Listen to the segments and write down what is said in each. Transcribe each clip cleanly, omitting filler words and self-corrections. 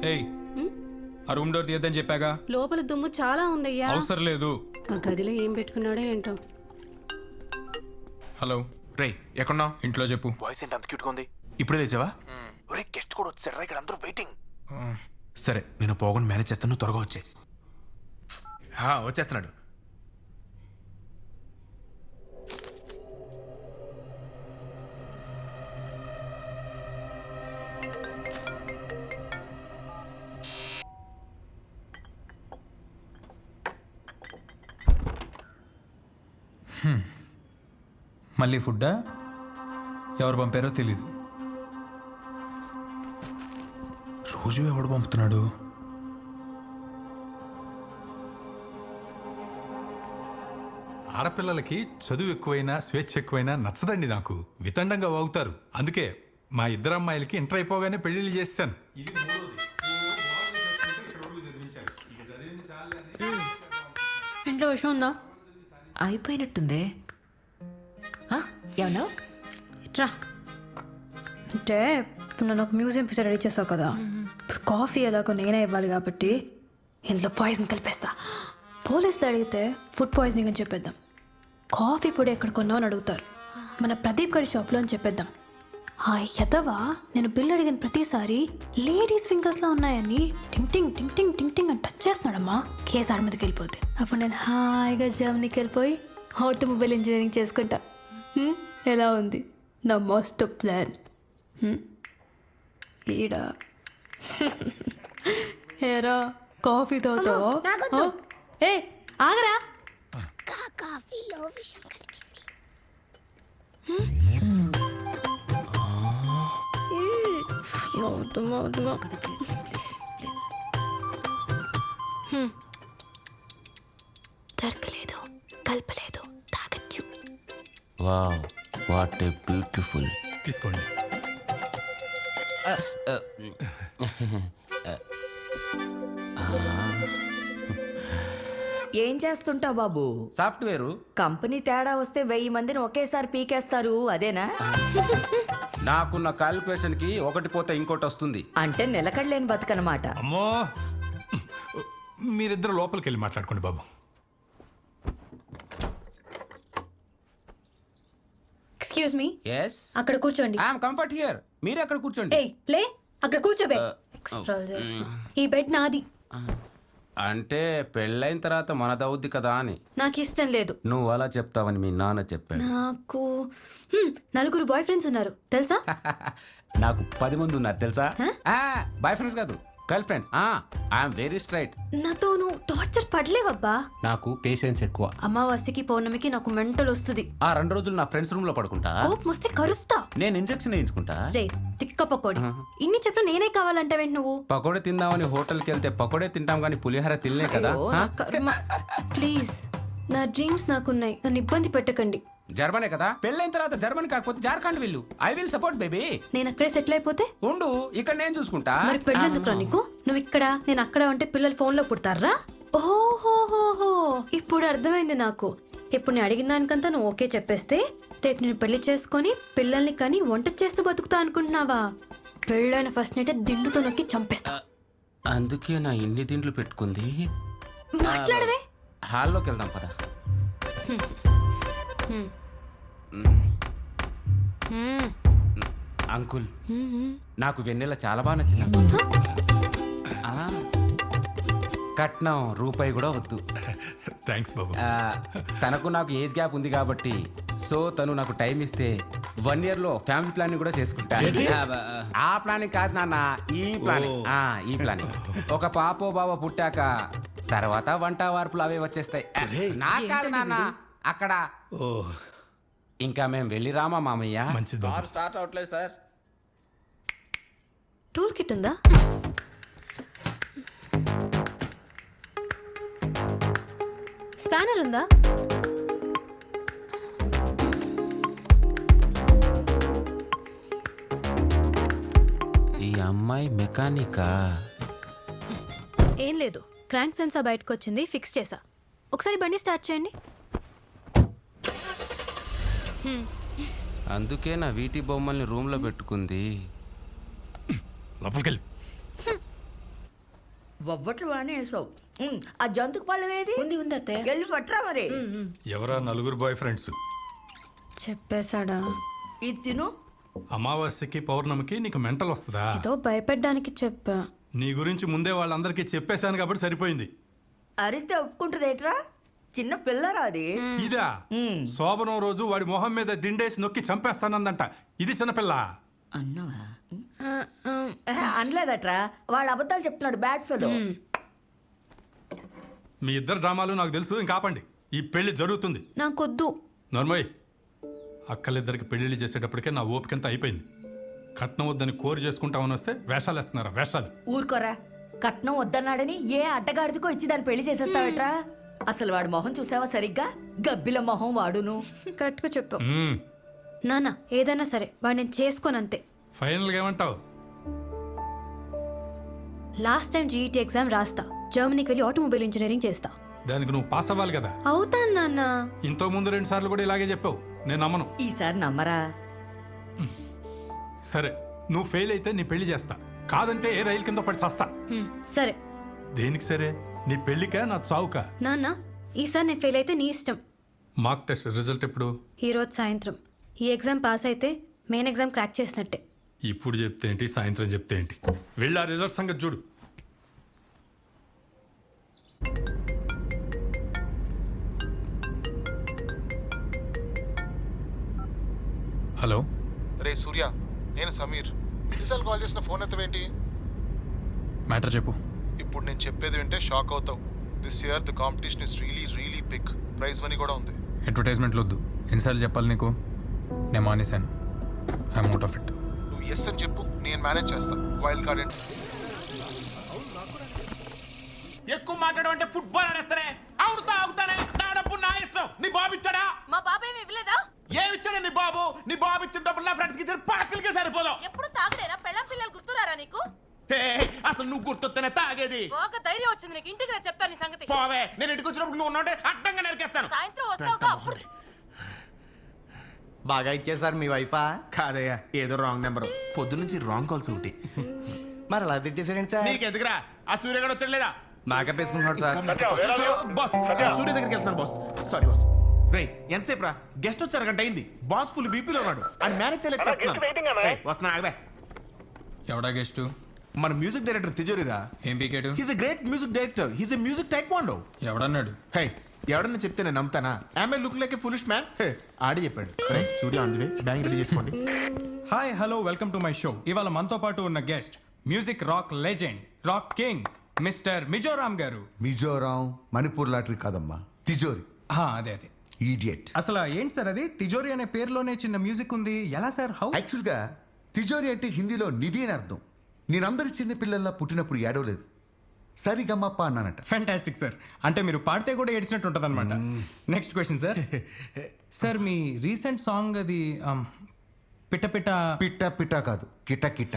ఏయ్ ఆ room door తీయద్దని చెప్పాగా. లోపల దుమ్ము చాలా ఉందయ్యా. అవసరం లేదు. ఆ గదిలో ఏం పెట్టుకున్నాడో ఏంటో. హలో రేయ్ ఎక్కడున్నావు? ఇంట్లో చెప్పు. వాయిస్ ఏంటి అంత క్యూట్గా ఉంది? ఇప్పుడే తెచ్చావా? ఒరే గెస్ట్ కూడా వచ్చారా, ఇక్కడ అందరూ వెయిటింగ్. సరే నేను పోకుండా మేనేజ్ చేస్తాను, నువ్వు త్వరగా వచ్చే. వచ్చేస్తున్నాడు. మళ్ళీ ఫుడ్డా? ఎవరు పంపారో తెలీదు. రోజు ఎవడు పంపుతున్నాడు? ఆడపిల్లలకి చదువు ఎక్కువైనా స్వేచ్ఛ ఎక్కువైనా నచ్చదండి నాకు. వితండంగా వాగుతారు. అందుకే మా ఇద్దరు అమ్మాయిలకి ఇంటర్ అయిపోగానే పెళ్లిళ్ళు చేశాను. ఇంట్లో విషయం ఉందా? అయిపోయినట్టుందే. ఏమన్నా ఇట్రా. అంటే ఇప్పుడు నన్ను ఒక మ్యూజియం పిక్చర్ రెడీ చేస్తావు కదా, ఇప్పుడు కాఫీ ఎలాగో నేనే ఇవ్వాలి కాబట్టి ఇందులో పాయిజన్ కలిపేస్తా. పోలీసులు అడిగితే ఫుడ్ పాయిజనింగ్ అని చెప్పేద్దాం. కాఫీ పొడి ఎక్కడ కొన్నావు అని అడుగుతారు, మన ప్రదీప్ గడి షాప్లో అని చెప్పేద్దాం. ఆ యదవా నేను బిల్ అడిగిన ప్రతిసారి లేడీస్ ఫింగర్స్లో ఉన్నాయని టింగ్ టింగ్ టింగ్ టింగ్ టింగ్ టింగ్ అని టచ్ చేస్తున్నాడమ్మా. కేసు ఆడ మీదకి వెళ్ళిపోతే అప్పుడు నేను హాయిగా జర్మనీకి వెళ్ళిపోయి ఆటోమొబైల్ ఇంజనీరింగ్ చేసుకుంటా. ఎలా ఉంది నా మస్ట్ ప్లాన్? ఈడా ఏరా కాఫీ తాగుతావా? ఏ ఆగరా. కాఫీలో విషం కలిపింది. దొరకలేదు, కలపలేదు, తాగచ్చు. Wow what a beautiful. తీసుకోండి. ఏం చేస్తుంటావు బాబు? సాఫ్ట్వేర్. కంపెనీ తేడా వస్తే 1000 మందిని ఒకేసారి పీకేస్తారు, అదేనా? నాకున్న క్యాలిక్యులేషన్ కి ఒకటి పోతే ఇంకోటి వస్తుంది. అంటే నిలకడలేని బతుకనమాట. అమ్మో, మీరిద్దరు లోపలికి వెళ్ళి మాట్లాడుకోండి బాబు. ఎక్స్క్యూజ్ మీ, ఎస్ అక్కడ కూర్చోండి. I'm comfort here. మీరు అక్కడ కూర్చోండి. ఏయ్ ప్లే, అక్కడ కూర్చోబే. ఎక్స్ట్రా చేస్తున్నా. ఈ బెడ్ నాది. అంటే పెళ్ళైన తర్వాత మనదవుద్ది కదా అని. నాకు ఇష్టం లేదు. నువ్వు అలా చెప్తావని మీ నాన్న చెప్పాడు. నాకు 4 బాయ్ ఫ్రెండ్స్ ఉన్నారు తెలుసా? నాకు 10 మంది ఉన్నారు తెలుసా? బాయ్ ఫ్రెండ్స్ కాదు, girl friends. I'm very straight. నాతో నువ్వు టార్చర్ పడలేవబ్బా. నాకు పేషెన్స్ ఎక్కువ. అమావాస్యకి పౌర్ణమికి నాకు మెంటల్ వస్తుంది. ఆ 2 రోజులు నా ఫ్రెండ్స్ రూమ్ లో పడుకుంటా. కోపం వస్తే కరుస్తా. నేను ఇంజెక్షన్ వేయించుకుంటా. రే తిక్క పకోడి, ఇన్ని చెప్పిన నేనే కావాలంటావేంటి నువ్వు? పకోడే తిందామని హోటల్కి వెళ్తే పకోడే తింటాం కానీ పులిహోర తినలే కదా. ప్లీజ్, నా డ్రీమ్స్ నాకున్నాయి, నన్ను ఇబ్బంది పెట్టకండి. జర్మనీ కదా, పెళ్ళైన తర్వాత జర్మనీ కాకపోతే జార్ఖండ్ వెళ్ళు. I will support baby. నేను అక్కడే సెటిల్ అయిపోతే ఉండు, ఇక్కడ నేను చూసుకుంటా. మరి పెళ్ళెందుకురా నీకు? నువ్వు ఇక్కడ నేను అక్కడ ఉంటే పిల్లలు ఫోన్ లో పుడతారా? ఓహోహోహో, ఇప్పుడు అర్థమైంది నాకు. ఇప్పుడు నేను అడిగిన దానికంతా నువ్వు ఓకే చెప్పేస్తే రేపు నేను పెళ్లి చేసుకొని పిల్లల్ని కానీ వంట చేస్తూ బతుకుతా అనుకుంటున్నావా? పెళ్ళైన ఫస్ట్ నైట్ దిండుతో నొక్కి చంపేస్తా. అందుకే నా ఇన్ని దిండ్లు పెట్టుకుంది. మాట్లాడవే. హాల్లోకి వెళ్దాం పద. అంకుల్, నాకు వెన్నెల చాలా బాగా నచ్చింది అంకుల్. కట్నం రూపాయి కూడా వద్దు. థ్యాంక్స్ బాబు. తనకు నాకు ఏజ్ గ్యాప్ ఉంది కాబట్టి, సో తను నాకు టైం ఇస్తే 1 year లో ఫ్యామిలీ ప్లానింగ్ కూడా చేసుకుంటా. ఆ ప్లానింగ్ కాదు నాన్న, ఈ ప్లానింగ్. ఈ ప్లానింగ్. ఒక పాపో బాబో పుట్టాక తర్వాత వంట వార్పులు అవే వచ్చేస్తాయి. నా కాదు నాన్న, అక్కడ. ఇంకా మేము వెళ్ళి రామా మామయ్య. మంచిది బాబు. స్టార్ట్ అవట్లేదు సార్. టూల్ కిట్ ఉందా? స్పానర్ ఉందా? ఈ అమ్మాయి మెకానికా? ఏం లేదు, క్రాంక్ సెన్సార్ బయటకు వచ్చింది, ఫిక్స్ చేసా. ఒకసారి బండి స్టార్ట్ చేయండి. అందుకే నా వీటి బొమ్మల్ని రూమ్ లో పెట్టుకుంది. లోపలికి వెళ్ళి. బొబ్బట్లు బాగానే వేసావు ఆ జంతుకు పళ్ళం ఏది ఉంది ఉంది అత్తయ్య. వెళ్ళి పట్టరా మరి ఎవరా నలుగురు బాయ్ ఫ్రెండ్స్? చెప్పేశాడా? ఇది తిను. అమావాస్యకి పౌర్ణమికి నీకు మెంటల్ వస్తుందా? ఏదో భయపెట్టడానికి చెప్పా. నీ గురించి ముందే వాళ్ళందరికీ చెప్పేశాను కాబట్టి సరిపోయింది. అరిస్తే ఒప్పుకుంటుందేట్రా? చిన్న పిల్లరా అది. ఇదా శోభనం రోజు వాడి మొహం మీద దిండేసి నొక్కి చంపేస్తానందంట. ఇది చిన్నపిల్ల. అన్నవా అనలేదట్రా, వాడు అబద్ధాలు చెప్తున్నాడు. Bad fellow. మీ ఇద్దరు డ్రామాలు నాకు తెలుసు. ఇంకా ఆపండి. ఈ పెళ్లి జరుగుతుంది. నాకొద్దు. నర్మయ్, అక్కలిద్దరికి పెళ్లిళ్ళు చేసేటప్పటికే నా ఓపికంతా అయిపోయింది. కట్నం వద్దని కోరి చేసుకుంటామని వస్తే వేషాలు వేస్తున్నారా? వేషాలు. ఊరుకోరా. కట్నం వద్దన్నాడని ఏ అడ్డగాడిదికో ఇచ్చి దాన్ని పెళ్లి చేసేస్తావేట్రా? అసలు వాడు మొహం చూసావా సరిగ్గా? గబ్బిల మొహం వాడును. కరెక్ట్ గా చెప్పు నాన్న. ఏదైనా సరే వాడు నేను చేసుకోనంతే. ఫైనల్గా ఏమంటావు? లాస్ట్ టైం జీఈటీ ఎగ్జామ్ రాస్తా. జర్మనీకి వెళ్ళి ఆటోమొబైల్ ఇంజనీరింగ్ చేస్తా. దానికి నువ్వు పాస్ అవ్వాలి కదా. అవుతాను నాన్న. ఇంతకు ముందు 2 సార్లు కూడా ఇలాగే చెప్పావు. నేను నమ్మను. ఈసారి నమ్మరా? సరే, నువ్వు ఫెయిల్ అయితే నీ పెళ్లి చేస్తా. కాదంటే ఏ రైలు కింద పడి చస్తా. సరే. దేనికి సరే? నీ పెళ్లికా నా చావుకా? నాన్న ఈసారి నేను ఫెయిల్ అయితే నీ ఇష్టం. మార్క్ టెస్ట్ రిజల్ట్ ఎప్పుడు? ఈ రోజు సాయంత్రం. ఈ ఎగ్జామ్ పాస్ అయితే మెయిన్ ఎగ్జామ్ క్రాక్ చేసినట్టే. ఇప్పుడు చెప్తే ఏంటి, సాయంత్రం చెప్తే ఏంటి? వెళ్ళి ఆ రిజల్ట్ సంగతి చూడు. హలో, రే సూర్య, నేను సమీర్. ఎన్నిసార్లు కాల్ చేసిన ఫోన్ ఎత్తవేంటి? మ్యాటర్ చెప్పు. ఇప్పుడు నేను చెప్పేది వింటే షాక్ అవుతావు. This year the competition is really big. Prize money కూడా ఉంది. అడ్వర్టైజ్మెంట్లు వద్దు. ఎన్నిసార్లు చెప్పాలి నీకు? నేను మానేశాను. I'm out of it. నువ్వు ఎస్ అని చెప్పు, నేను మేనేజ్ చేస్తా. వైల్డ్ కార్డ్ ఏంటి? ఎక్కువ మాట్లాడడం అంటే ఫుట్బాల్ అనేస్తానే. అవుతానే. నా డబ్బు నా ఇష్టం. నీ బాబు ఇచ్చాడా? మా బాబు ఏమి ఇవ్వలేదా? ఏమి ఇచ్చాడా నీ బాబు? నీ బాబు ఇచ్చిన డబ్బులు నా ఫ్రెండ్స్కి ఇచ్చిన పార్సల్కే సరిపోదు. ఎప్పుడు తాగలేరా? పెళ్ళం పిల్లలు గుర్తురారా నీకు? అసలు నువ్వు గుర్తొస్తేనే తాగేది. ఒక ధైర్యం వచ్చింది నీకు. ఇంటికి రా, చెప్తాను నీ సంగతి. పోవే, నేను ఇంటికి వచ్చినప్పుడు నువ్వు ఉన్నాంటే అడ్డంగా నరికేస్తాను. సాయంత్రం వస్తావుగా అప్పుడు. బాగా ఇచ్చేసారు మీ వైఫా? కాదయ్యా, ఏదో రాంగ్ నెంబర్. పొద్దునుంచి రాంగ్ కాల్స్ ఒకటి. మరి అలా తిట్టేసారండి సార్. నీకు ఎందుకురా? ఆ సూర్యగాడు వచ్చాడు లేదా? మేకప్ వేసుకుంటున్నాడు సార్. బాస్, సూర్య దగ్గరికి వెళ్తున్నాను బాస్. Sorry boss. రే, ఎంతసేపు రా? గెస్ట్ వచ్చారు, గంట అయింది. బాస్ ఫుల్ బీపీలో ఉన్నాడు. అని మేనేజ్ చేయలేకపోతున్నాను. వస్తున్నా, ఆగబే. ఎవడా గెస్టు? మన మ్యూజిక్ డైరెక్టర్ తిజోరిరా. ఏం పీకేడు? He's a great music director. He's a music taekwondo. ఎవడన్నాడు? హే, ఎవడన్నా చెప్తే నేను నమ్ముతానా? I'm a look like a foolish man. ఆడి చెప్పాడు. రే Surya, on the way. Bank ready చేసుకోండి. Hi, hello, welcome to my show. ఇవాళ మనతో పాటు ఉన్న guest music rock legend, rock king mister Mizoram garu. Mizoram Manipur lottery కాదమ్మా, తిజోరి. అదే అదే. ఈడియట్. అసలు ఏంటి సార్ అది? తిజోరి అనే పేరులోనే చిన్న మ్యూజిక్ ఉంది. ఎలా సార్? హౌ? యాక్చువల్గా తిజోరి అంటే హిందీలో నిధి అని అర్థం. నేనందరి చిన్న పిల్లల్లా పుట్టినప్పుడు ఏడవలేదు, సరిగమ్మప్ప అన్నానట. Fantastic sir. అంటే మీరు పాడితే కూడా ఏడ్చినట్టు ఉంటుంది అనమాట. Next question sir. సార్, మీ రీసెంట్ సాంగ్ అది పిట్ట పిట్ట పిట్ట పిట్ట కాదు, కిట కిట.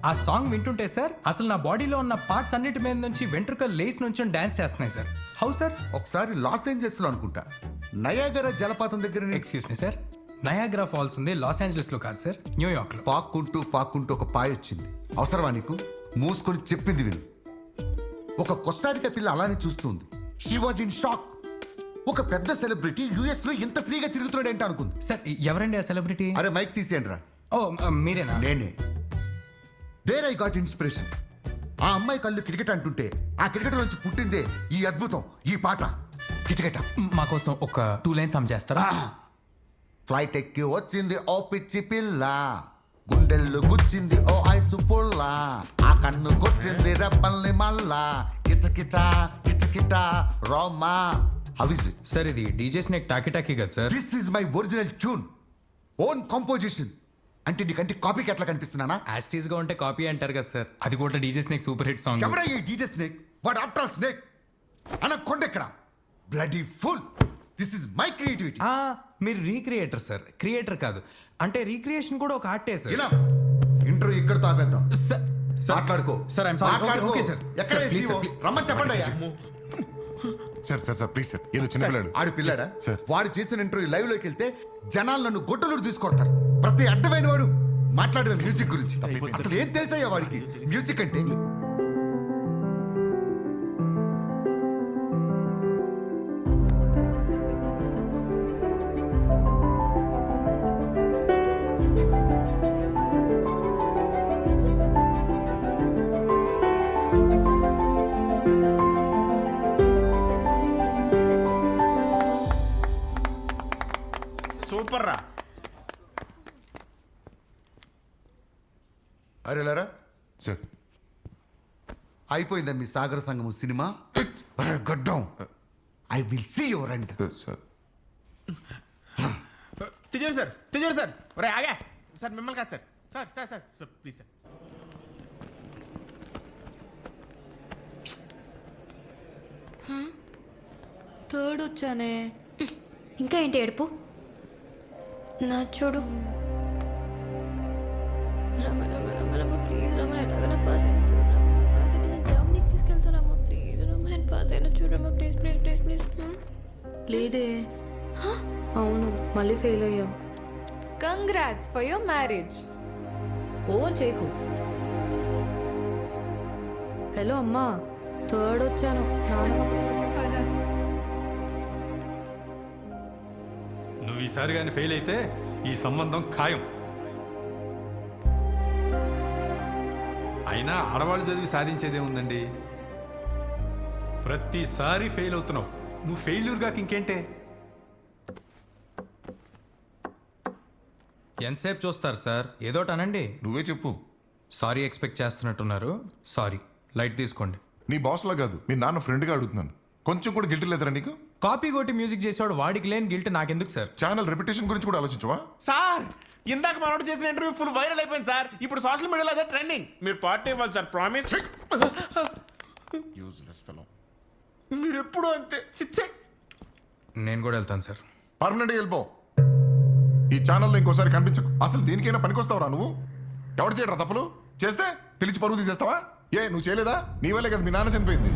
ఆ సాంగ్ వింటుంటే సార్ అసలు నా బాడీలో ఉన్న పార్ట్స్ అన్నిటి మీద నుంచి వెంట్రుకలు లేస్ నుంచి డాన్స్ చేస్తున్నాయి సార్. How sir? ఒకసారి లాస్ ఏంజల్స్ లో అనుకుంటా, నయాగరా జలపాతం దగ్గర excuse me sir, Niagara Falls ఉంది లాస్ ఏంజలస్ లో కాదు సార్, న్యూయార్క్ లో. పాక్కుంటూ ఒక పాయ వచ్చింది. అవసరమా నీకు? మూసుకొని చెప్పింది విను. ఒక కొస్టారికా పిల్ల అలానే చూస్తుంది. She was in shock. ఒక పెద్ద సెలబ్రిటీ యుఎస్ లో ఇంత ఫ్రీగా తిరుగుతున్నాడు ఏంటి అనుకుంది. సార్, ఎవరండి ఆ సెలబ్రిటీ? అరే మైక్ తీసేయండి రా. ఓ, మీరేనా? నేనే. There I got inspiration. ఆ అమ్మాయి కళ్ళు కిటకిట అంటుంటే ఆ కిటకిట నుంచి పుట్టిందే ఈ అద్భుతం, ఈ పాట కిటకిట. మా కోసం ఒక 2 లైన్స్ సమ్ చేస్తారా? ఫ్లైట్ ఎక్కి వచ్చింది ఓ పిచ్చి పిల్ల, గుండెల్లో గుచ్చింది ఓ ఐసు పుల్ల, ఆ కన్ను కొట్టింది రెప్పల్ని మల్లా, కిటకిట కిటకిట రోమా. How is it? సార్, ఇది డీజే స్నేక్ టాకీ టాకీ కదా sir? This is my original tune, own composition. అంటే నీకంటే కాపీకి ఎట్లా కనిపిస్తున్నానా? యాస్టీస్ గా ఉంటే కాపీ అంటారు కదా సార్. అది కూడా DJ Snake super hit song. ఎవడా ఈ DJ Snake? What after all snake అన్న కొండెక్కడ? Bloody fool. This is my creativity. మీరు రీక్రియేటర్ సార్, క్రియేటర్ కాదు. అంటే రీక్రియేషన్ కూడా ఒక ఆర్టే సార్. ఇలా ఇంటర్వ్యూ ఇక్కడ తాపేద్దాం. సార్, మాట్లాడుకో సార్. I'm sorry. మాట్లాడుకో. Okay sir. ఎక్కడ sir, please SEO? Sir, please. రమ్మని చెప్పండి అయ్యా. సార్ ప్లీజ్ సార్, ఏదో చిన్నపిల్లాడు. ఆడు పిల్లాడా? సార్. వాడు చేసిన ఇంటర్వ్యూ లైవ్ లోకి వెళ్తే జనాలు నన్ను గొడ్డలు తీసుకొడతారు. ప్రతి అడ్డమైన వాడు మాట్లాడిన మ్యూజిక్ గురించి. అసలు ఏం తెలుసయ్యా వాడికి మ్యూజిక్ అంటే? సార్ అయిపోయిందా మీ సాగర సంగము సినిమా? గడ్డం I will see your end. Sir తిజోరు సార్ ఒరే ఆగా సార్ మిమ్మల్ని కాదు sir sir sir sir please sir. Third వచ్చానే. ఇంకా ఏంటి ఏడుపు? నా చూడు. రమ రమ రమ రమ ప్లీజ్ రమ, ఎలాగైనా పాస్ అయినా చూడు రమ, పాస్ అయితే నేను జామ్నీకి తీసుకెళ్తానమ్మా ప్లీజ్ రమ, నేను పాస్ అయినా చూడమ్మా ప్లీజ్ ప్లీజ్ ప్లీజ్ ప్లీజ్. లేదే. అవును, మళ్ళీ ఫెయిల్ అయ్యాం. Congrats for your marriage. Over చేయకు. హలో అమ్మా, థర్డ్ వచ్చాను. నువ్వు ఈసారి కానీ ఫెయిల్ అయితే ఈ సంబంధం ఖాయం. అయినా ఆడవాళ్ళు చదివి సాధించేదే ఉందండి. ప్రతిసారి ఫెయిల్ అవుతున్నావు. నువ్వు ఫెయిల్యూర్ కాక ఇంకేంటే? ఎంతసేపు చూస్తారు సార్? ఏదోటి అనండి. నువ్వే చెప్పు. సారీ ఎక్స్పెక్ట్ చేస్తున్నట్టున్నారు. సారీ, లైట్ తీసుకోండి. నీ బాస్లా కాదు, మీ నాన్న ఫ్రెండ్గా అడుగుతున్నాను. కొంచెం కూడా గిల్ట్ లేదురా నీకు? కాపీ కొట్టి మ్యూజిక్ చేసేవాడు వాడికి లేని గిల్ట్ నాకెందుకు సార్? ఛానల్ రెప్యుటేషన్ గురించి కూడా ఆలోచించవా? సార్ ఇందాక మనోడు చేసిన ఇంటర్వ్యూ ఫుల్ వైరల్ అయిపోయింది సార్. ఇప్పుడు సోషల్ మీడియాలో అదే ట్రెండింగ్. మీరు పార్టీ ఇవ్వాలి సార్, ప్రామిస్. Useless fellow. మీరు ఎప్పుడు అంతే. చిచ్చే. నేను కూడా వెళ్తాను సార్. పర్మనెంట్గా వెళ్ళిపో. ఈ ఛానల్లో ఇంకోసారి కనిపించకు. అసలు దేనికైనా పనికొస్తావురా నువ్వు? ఎవడు చేయరా తప్పులు? చేస్తే పిలిచి పరువు తీసేస్తావా? నువ్వు చేయలేదా? నీ వల్లే కదా మీ నాన్న చనిపోయింది.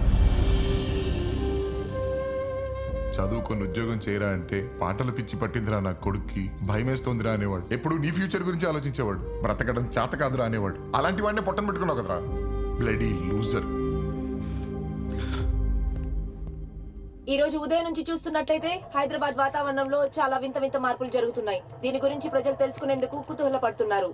చదువుకొని ఉద్యోగం చేయరా అంటే పాటలు పిచ్చి పట్టిందిరా నా కొడుక్కి, భయమేస్తోందిరా అనేవాడు. ఎప్పుడు నీ ఫ్యూచర్ గురించి ఆలోచించేవాడు. బ్రతకడం చేత కాదురా అనేవాడు. అలాంటి వాడినే పొట్టను పెట్టుకున్నావు కదరా, బ్లడీ లూజర్. ఈ రోజు ఉదయం నుంచి చూస్తున్నట్లయితే హైదరాబాద్ వాతావరణంలో చాలా వింత వింత మార్పులు జరుగుతున్నాయి. దీని గురించి ప్రజలు తెలుసుకునేందుకు కుతూహలపడుతున్నారు.